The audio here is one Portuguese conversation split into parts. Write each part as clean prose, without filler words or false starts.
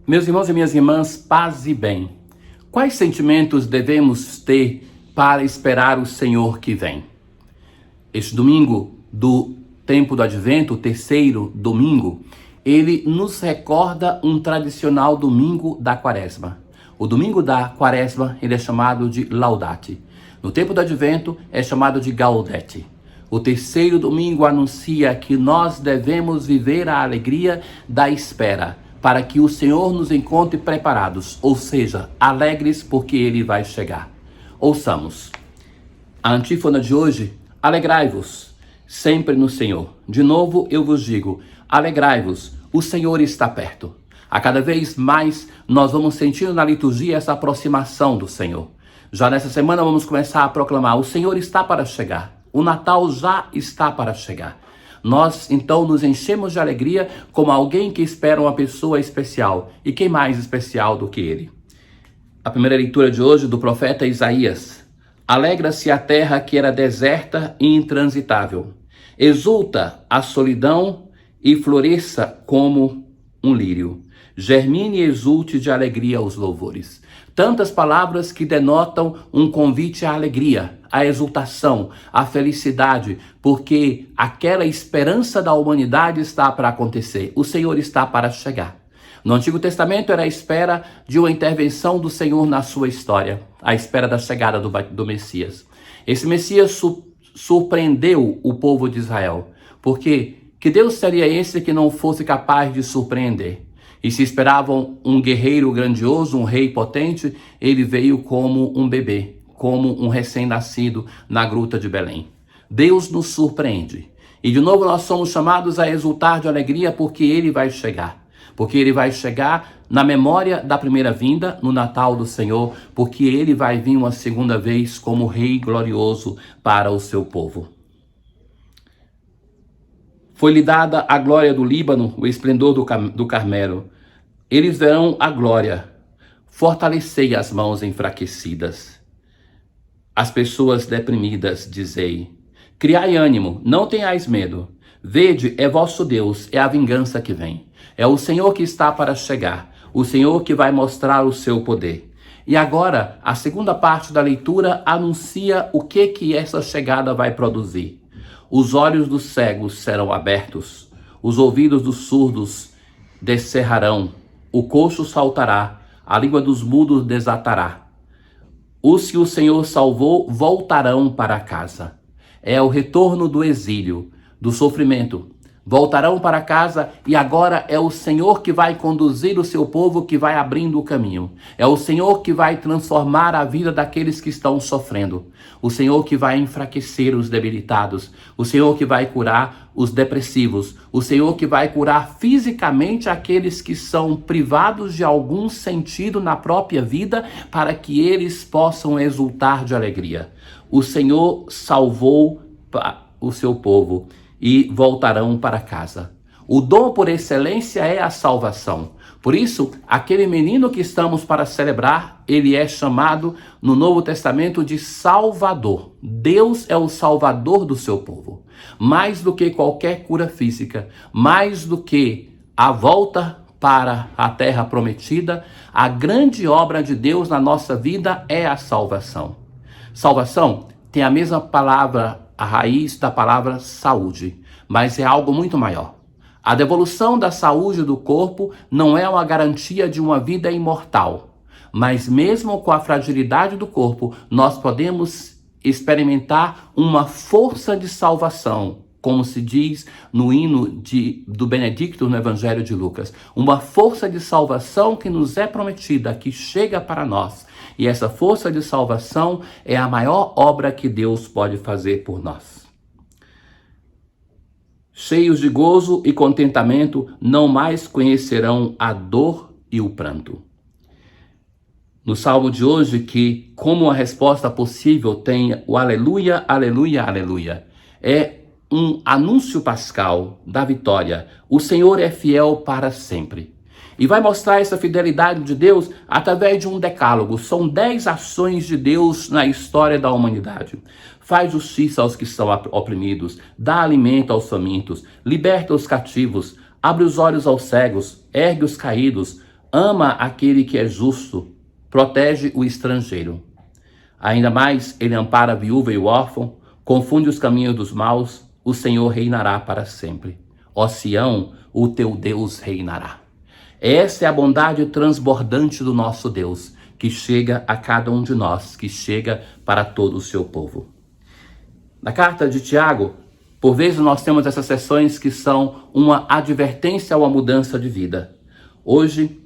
Meus irmãos e minhas irmãs, paz e bem. Quais sentimentos devemos ter para esperar o Senhor que vem? Este domingo do tempo do Advento, o terceiro domingo, ele nos recorda um tradicional domingo da Quaresma. O domingo da Quaresma, ele é chamado de Laudate. No tempo do Advento, é chamado de Gaudete. O terceiro domingo anuncia que nós devemos viver a alegria da espera, para que o Senhor nos encontre preparados, ou seja, alegres porque Ele vai chegar. Ouçamos. A antífona de hoje: alegrai-vos sempre no Senhor. De novo eu vos digo, alegrai-vos, o Senhor está perto. A cada vez mais nós vamos sentindo na liturgia essa aproximação do Senhor. Já nessa semana vamos começar a proclamar, o Senhor está para chegar. O Natal já está para chegar. Nós, então, nos enchemos de alegria como alguém que espera uma pessoa especial. E quem mais especial do que ele? A primeira leitura de hoje do profeta Isaías. Alegra-se a terra que era deserta e intransitável. Exulta a solidão e floresça como um lírio. Germine e exulte de alegria os louvores. Tantas palavras que denotam um convite à alegria, à exultação, à felicidade, porque aquela esperança da humanidade está para acontecer. O Senhor está para chegar. No Antigo Testamento era a espera de uma intervenção do Senhor na sua história, a espera da chegada do Messias. Esse Messias surpreendeu o povo de Israel, porque que Deus seria esse que não fosse capaz de surpreender? E se esperavam um guerreiro grandioso, um rei potente, ele veio como um bebê, como um recém-nascido na gruta de Belém. Deus nos surpreende. E de novo nós somos chamados a exultar de alegria porque ele vai chegar. Porque ele vai chegar na memória da primeira vinda, no Natal do Senhor, porque ele vai vir uma segunda vez como rei glorioso para o seu povo. Foi-lhe dada a glória do Líbano, o esplendor do Carmelo. Eles verão a glória. Fortalecei as mãos enfraquecidas. As pessoas deprimidas, dizei. Criai ânimo, não tenhais medo. Vede, é vosso Deus, é a vingança que vem. É o Senhor que está para chegar, o Senhor que vai mostrar o seu poder. E agora, a segunda parte da leitura anuncia o que essa chegada vai produzir. Os olhos dos cegos serão abertos, os ouvidos dos surdos descerrarão, o coxo saltará, a língua dos mudos desatará. Os que o Senhor salvou voltarão para casa. É o retorno do exílio, do sofrimento. Voltarão para casa e agora é o Senhor que vai conduzir o seu povo, que vai abrindo o caminho. É o Senhor que vai transformar a vida daqueles que estão sofrendo. O Senhor que vai enfraquecer os debilitados. O Senhor que vai curar os depressivos. O Senhor que vai curar fisicamente aqueles que são privados de algum sentido na própria vida, para que eles possam exultar de alegria. O Senhor salvou o seu povo e voltarão para casa. O dom por excelência é a salvação. Por isso, aquele menino que estamos para celebrar, ele é chamado no Novo Testamento de Salvador. Deus é o Salvador do seu povo. Mais do que qualquer cura física, mais do que a volta para a terra prometida, a grande obra de Deus na nossa vida é a salvação. Salvação tem a mesma palavra, a raiz da palavra saúde, mas é algo muito maior. A devolução da saúde do corpo não é uma garantia de uma vida imortal, mas mesmo com a fragilidade do corpo, nós podemos experimentar uma força de salvação, como se diz no hino do Benedictus no Evangelho de Lucas. Uma força de salvação que nos é prometida, que chega para nós. E essa força de salvação é a maior obra que Deus pode fazer por nós. Cheios de gozo e contentamento, não mais conhecerão a dor e o pranto. No salmo de hoje, que como uma resposta possível tem o aleluia, aleluia, aleluia. É um anúncio pascal da vitória. O Senhor é fiel para sempre. E vai mostrar essa fidelidade de Deus através de um decálogo. São 10 ações de Deus na história da humanidade. Faz justiça aos que são oprimidos, dá alimento aos famintos, liberta os cativos, abre os olhos aos cegos, ergue os caídos, ama aquele que é justo, protege o estrangeiro. Ainda mais, ele ampara a viúva e o órfão, confunde os caminhos dos maus, o Senhor reinará para sempre. Ó Sião, o teu Deus reinará. Essa é a bondade transbordante do nosso Deus, que chega a cada um de nós, que chega para todo o seu povo. Na carta de Tiago, por vezes nós temos essas sessões que são uma advertência a uma mudança de vida. Hoje,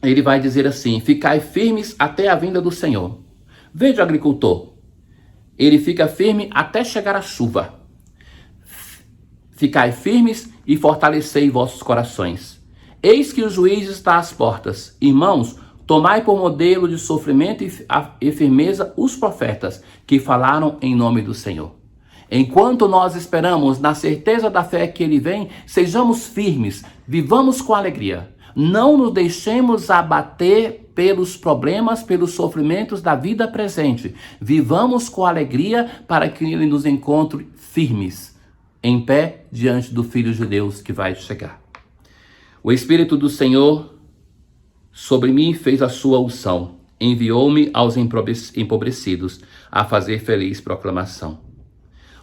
ele vai dizer assim: ficai firmes até a vinda do Senhor. Veja o agricultor, ele fica firme até chegar a chuva. Ficai firmes e fortalecei vossos corações. Eis que o juiz está às portas. Irmãos, tomai por modelo de sofrimento e firmeza os profetas que falaram em nome do Senhor. Enquanto nós esperamos na certeza da fé que ele vem, sejamos firmes, vivamos com alegria. Não nos deixemos abater pelos problemas, pelos sofrimentos da vida presente. Vivamos com alegria para que ele nos encontre firmes, em pé diante do Filho de Deus que vai chegar. O Espírito do Senhor sobre mim fez a sua unção, enviou-me aos empobrecidos a fazer feliz proclamação.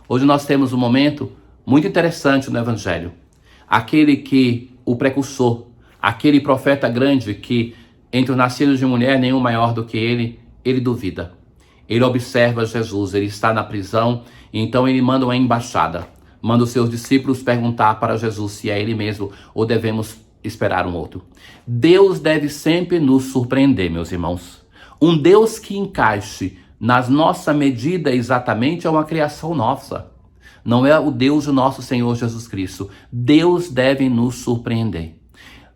Hoje nós temos um momento muito interessante no Evangelho. Aquele que, o precursor, aquele profeta grande que entre os nascidos de mulher nenhum maior do que ele duvida. Ele observa Jesus, ele está na prisão, então ele manda uma embaixada. Manda os seus discípulos perguntar para Jesus se é ele mesmo ou devemos esperar um outro. Deus deve sempre nos surpreender, meus irmãos. Um Deus que encaixe na nossa medida exatamente é uma criação nossa. Não é o Deus do nosso Senhor Jesus Cristo. Deus deve nos surpreender.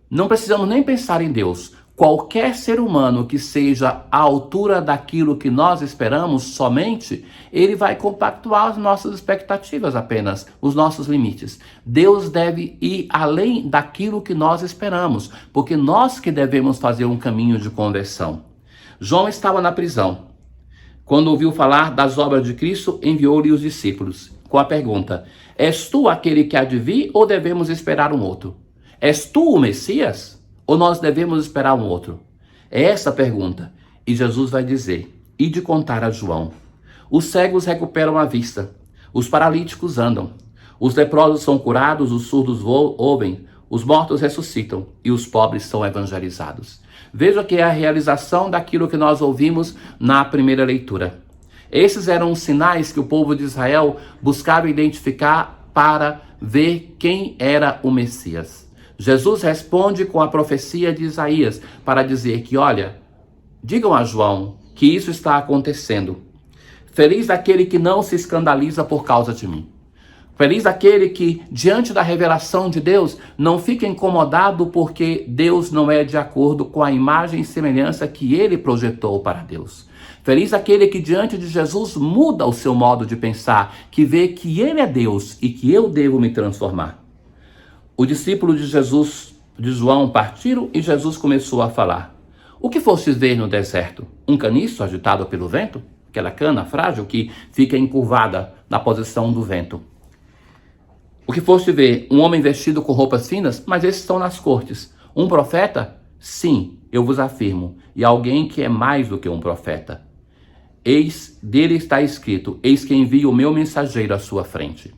Não precisamos nem pensar em Deus. Qualquer ser humano que seja à altura daquilo que nós esperamos somente, ele vai compactuar as nossas expectativas apenas, os nossos limites. Deus deve ir além daquilo que nós esperamos, porque nós que devemos fazer um caminho de conversão. João estava na prisão. Quando ouviu falar das obras de Cristo, enviou-lhe os discípulos com a pergunta: és tu aquele que há de vir ou devemos esperar um outro? És tu o Messias? Ou nós devemos esperar um outro? É essa a pergunta. E Jesus vai dizer: ide contar a João. Os cegos recuperam a vista, os paralíticos andam, os leprosos são curados, os surdos ouvem, os mortos ressuscitam e os pobres são evangelizados. Veja que é a realização daquilo que nós ouvimos na primeira leitura. Esses eram os sinais que o povo de Israel buscava identificar para ver quem era o Messias. Jesus responde com a profecia de Isaías para dizer que, olha, digam a João que isso está acontecendo. Feliz aquele que não se escandaliza por causa de mim. Feliz aquele que, diante da revelação de Deus, não fica incomodado porque Deus não é de acordo com a imagem e semelhança que ele projetou para Deus. Feliz aquele que, diante de Jesus, muda o seu modo de pensar, que vê que ele é Deus e que eu devo me transformar. O discípulo de Jesus, de João, partiram e Jesus começou a falar. O que fostes ver no deserto? Um caniço agitado pelo vento? Aquela cana frágil que fica encurvada na posição do vento. O que foste ver? Um homem vestido com roupas finas? Mas esses estão nas cortes. Um profeta? Sim, eu vos afirmo. E alguém que é mais do que um profeta. Eis, dele está escrito, eis que envio o meu mensageiro à sua frente.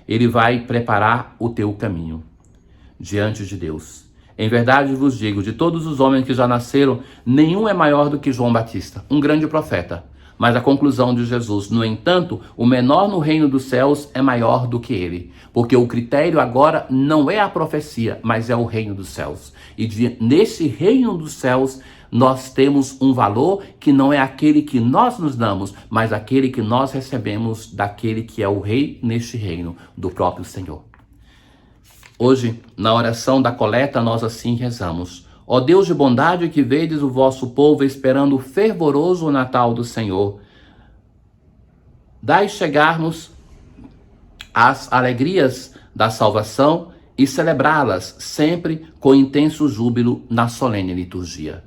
Ele vai preparar o teu caminho diante de Deus. Em verdade vos digo, de todos os homens que já nasceram, nenhum é maior do que João Batista, um grande profeta. Mas a conclusão de Jesus, no entanto, o menor no reino dos céus é maior do que ele. Porque o critério agora não é a profecia, mas é o reino dos céus. E nesse reino dos céus, nós temos um valor que não é aquele que nós nos damos, mas aquele que nós recebemos daquele que é o rei neste reino, do próprio Senhor. Hoje, na oração da coleta, nós assim rezamos. Ó Deus de bondade, que vedes o vosso povo esperando o fervoroso Natal do Senhor, dai chegarmos às alegrias da salvação e celebrá-las sempre com intenso júbilo na solene liturgia.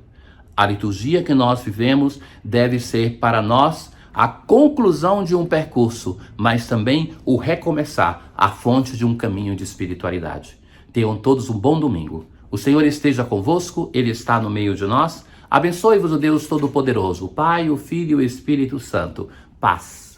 A liturgia que nós vivemos deve ser para nós a conclusão de um percurso, mas também o recomeçar, a fonte de um caminho de espiritualidade. Tenham todos um bom domingo. O Senhor esteja convosco, Ele está no meio de nós. Abençoe-vos o Deus Todo-Poderoso, o Pai, o Filho e o Espírito Santo. Paz.